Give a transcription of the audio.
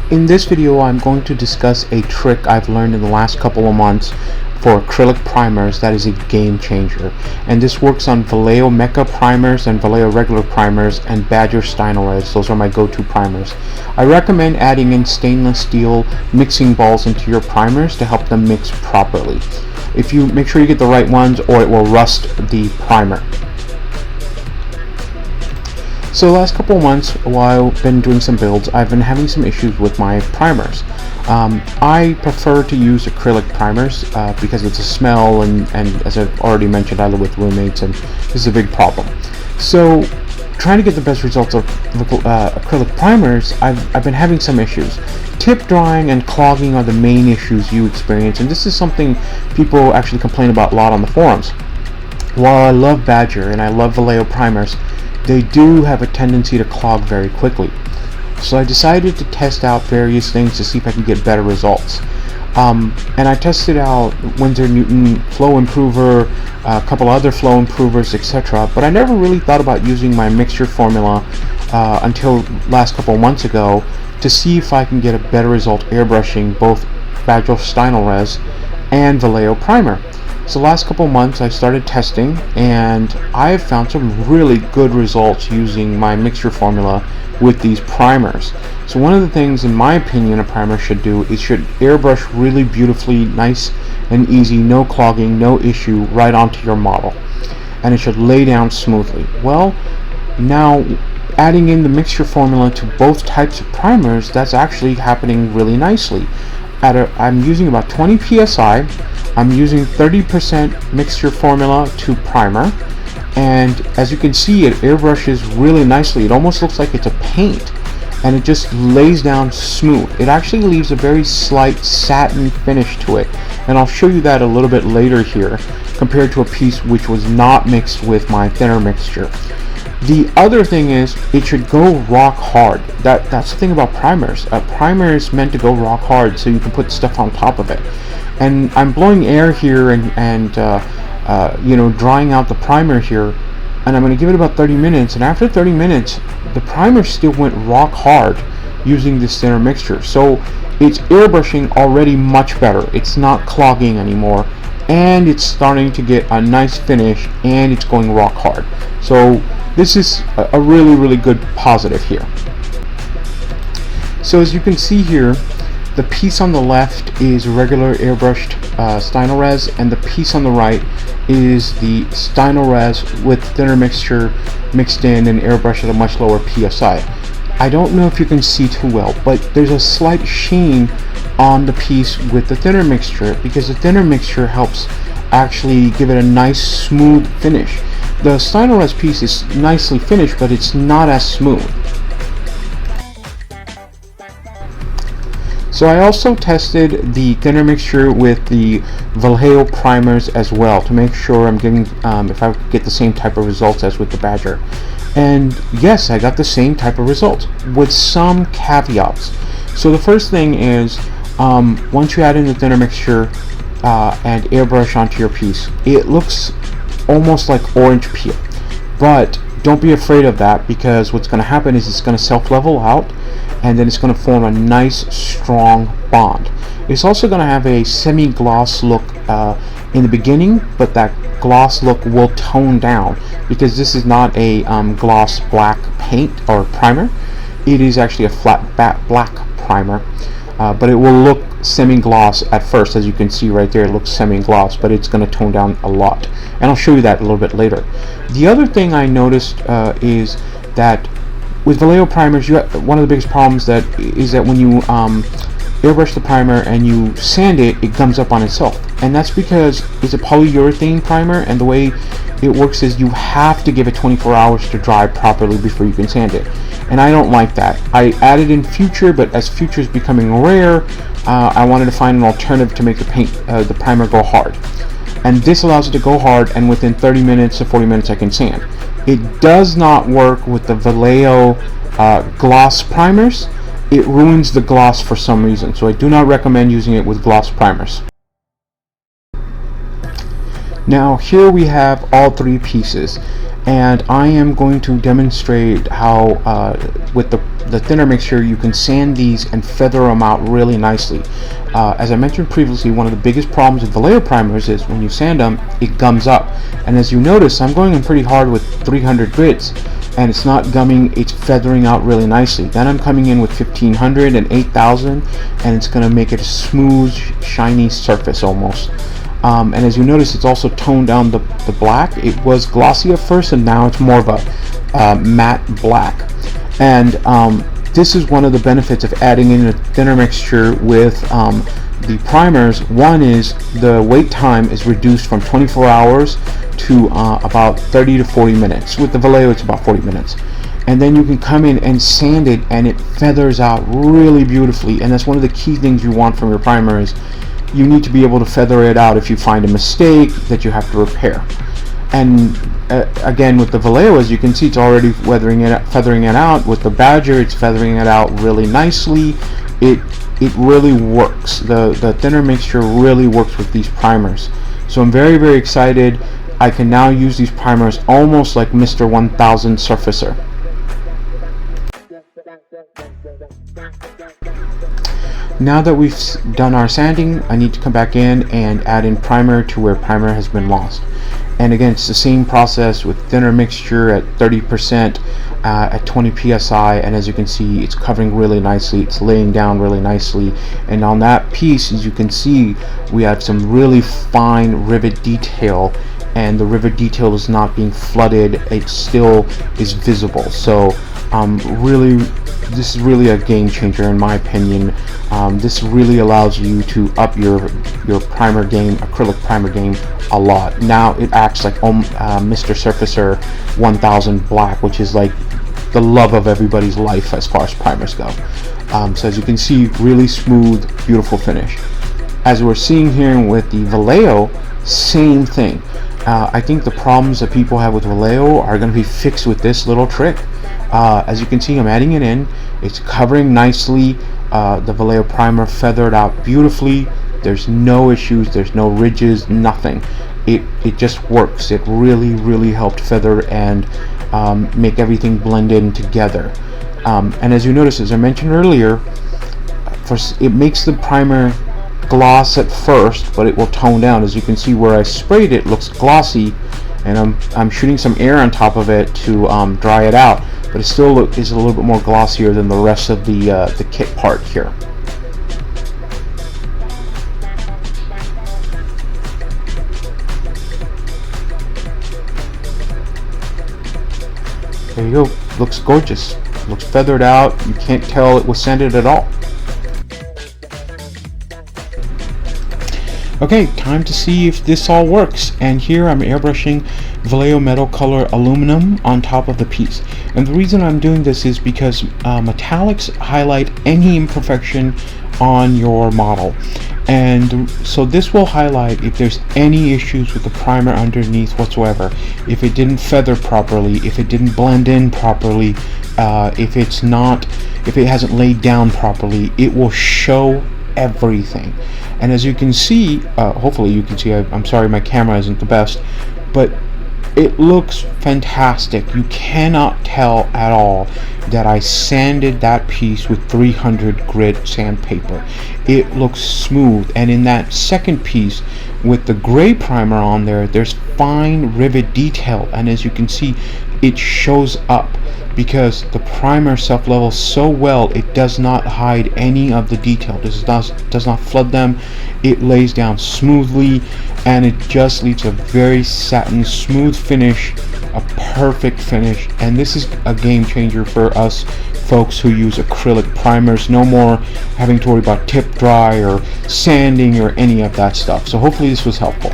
In this video, I'm going to discuss a trick I've learned in the last couple of months for acrylic primers that is a game changer. And this works on Vallejo Mecha primers and Vallejo regular primers and Badger Stynylrez. Those are my go-to primers. I recommend adding in stainless steel mixing balls into your primers to help them mix properly. If you make sure you get the right ones, or it will rust the primer. So the last couple of months, while I've been doing some builds, I've been having some issues with my primers. I prefer to use acrylic primers because it's a smell, and as I've already mentioned, I live with roommates and this is a big problem. So trying to get the best results of acrylic primers, I've been having some issues. Tip drying and clogging are the main issues you experience, and this is something people actually complain about a lot on the forums. While I love Badger and I love Vallejo primers, they do have a tendency to clog very quickly. So I decided to test out various things to see if I can get better results. And I tested out Winsor Newton Flow Improver, a couple other flow improvers, etc. But I never really thought about using my mixture formula until last couple of months ago to see if I can get a better result airbrushing both Badger Stynylrez and Vallejo primer. So the last couple of months I started testing, and I've found some really good results using my mixture formula with these primers. So one of the things, in my opinion, a primer should do is should airbrush really beautifully, nice and easy, no clogging, no issue, right onto your model. And it should lay down smoothly. Well, now adding in the mixture formula to both types of primers, that's actually happening really nicely. I'm using about 20 psi. I'm using 30% mixture formula to primer, and as you can see, it airbrushes really nicely. It almost looks like it's a paint, and it just lays down smooth. It actually leaves a very slight satin finish to it, and I'll show you that a little bit later here, compared to a piece which was not mixed with my thinner mixture. The other thing is, it should go rock hard. That's the thing about primers. A primer is meant to go rock hard so you can put stuff on top of it. And I'm blowing air here and drying out the primer here, and I'm going to give it about 30 minutes, and after 30 minutes the primer still went rock hard using this thinner mixture. So it's airbrushing already much better. It's not clogging anymore, and it's starting to get a nice finish, and it's going rock hard. So this is a really good positive here. So as you can see here, the piece on the left is regular airbrushed Stynylrez, and the piece on the right is the Stynylrez with thinner mixture mixed in and airbrushed at a much lower psi. I don't know if you can see too well, but there's a slight sheen on the piece with the thinner mixture, because the thinner mixture helps actually give it a nice smooth finish. The Stynylrez piece is nicely finished, but it's not as smooth. So I also tested the thinner mixture with the Vallejo primers as well to make sure I'm getting, if I get the same type of results as with the Badger. And yes, I got the same type of results with some caveats. So the first thing is, once you add in the thinner mixture and airbrush onto your piece, it looks almost like orange peel. But don't be afraid of that, because what's going to happen is it's going to self-level out, and then it's going to form a nice strong bond. It's also going to have a semi-gloss look in the beginning, but that gloss look will tone down, because this is not a gloss black paint or primer. It is actually a flat black primer, but it will look semi-gloss at first. As you can see right there, it looks semi-gloss, but it's going to tone down a lot, and I'll show you that a little bit later. The other thing I noticed is that with Vallejo primers, one of the biggest problems is that when you airbrush the primer and you sand it, it gums up on itself. And that's because it's a polyurethane primer, and the way it works is you have to give it 24 hours to dry properly before you can sand it. And I don't like that. I added in Future, but as Future is becoming rare, I wanted to find an alternative to make the primer go hard. And this allows it to go hard, and within 30 minutes to 40 minutes I can sand. It does not work with the Vallejo gloss primers. It ruins the gloss for some reason, so I do not recommend using it with gloss primers. Now here we have all three pieces, and I am going to demonstrate how with the the thinner mixture, you can sand these and feather them out really nicely. As I mentioned previously, one of the biggest problems with Vallejo primers is when you sand them, it gums up. And as you notice, I'm going in pretty hard with 300 grits, and it's not gumming, it's feathering out really nicely. Then I'm coming in with 1500 and 8000, and it's going to make it a smooth, shiny surface almost. And as you notice, it's also toned down the black. It was glossy at first, and now it's more of a matte black. And this is one of the benefits of adding in a thinner mixture with the primers. One is the wait time is reduced from 24 hours to about 30 to 40 minutes. With the Vallejo, it's about 40 minutes. And then you can come in and sand it, and it feathers out really beautifully. And that's one of the key things you want from your primer, is you need to be able to feather it out if you find a mistake that you have to repair. And again, with the Vallejo, as you can see, it's already feathering it out. With the Badger, it's feathering it out really nicely. It really works. The thinner mixture really works with these primers. So I'm very, very excited. I can now use these primers almost like Mr. 1000 Surfacer. Now that we've done our sanding, I need to come back in and add in primer to where primer has been lost. And again, it's the same process with thinner mixture at 30% at 20 psi, and as you can see, it's covering really nicely, it's laying down really nicely. And on that piece, as you can see, we have some really fine rivet detail, and the rivet detail is not being flooded, it still is visible. So really, this is really a game changer in my opinion. This really allows you to up your primer game, acrylic primer game, a lot. Now it acts like Mr. Surfacer 1000 Black, which is like the love of everybody's life as far as primers go. So as you can see, really smooth, beautiful finish. As we're seeing here with the Vallejo, same thing. I think the problems that people have with Vallejo are going to be fixed with this little trick. As you can see, I'm adding it in. It's covering nicely. The Vallejo primer feathered out beautifully. There's no issues, there's no ridges, nothing. It just works. It really helped feather and make everything blend in together. And as you notice, as I mentioned earlier, it makes the primer gloss at first, but it will tone down. As you can see where I sprayed it, looks glossy, and I'm shooting some air on top of it to dry it out, but it still is a little bit more glossier than the rest of the kit part here. There you go. Looks gorgeous. Looks feathered out. You can't tell it was sanded at all. Okay, time to see if this all works. And here I'm airbrushing Vallejo Metal Color Aluminum on top of the piece. And the reason I'm doing this is because metallics highlight any imperfection on your model. And so this will highlight if there's any issues with the primer underneath whatsoever. If it didn't feather properly, if it didn't blend in properly, if it hasn't laid down properly, it will show everything. And as you can see, hopefully you can see, I'm sorry my camera isn't the best, but it looks fantastic. You cannot tell at all that I sanded that piece with 300 grit sandpaper. It looks smooth. And in that second piece with the gray primer on there, there's fine rivet detail, and as you can see, it shows up because the primer self-levels so well, it does not hide any of the detail. This does not flood them. It lays down smoothly, and it just leaves a very satin smooth finish, a perfect finish. And this is a game changer for us folks who use acrylic primers. No more having to worry about tip dry or sanding or any of that stuff. So hopefully this was helpful.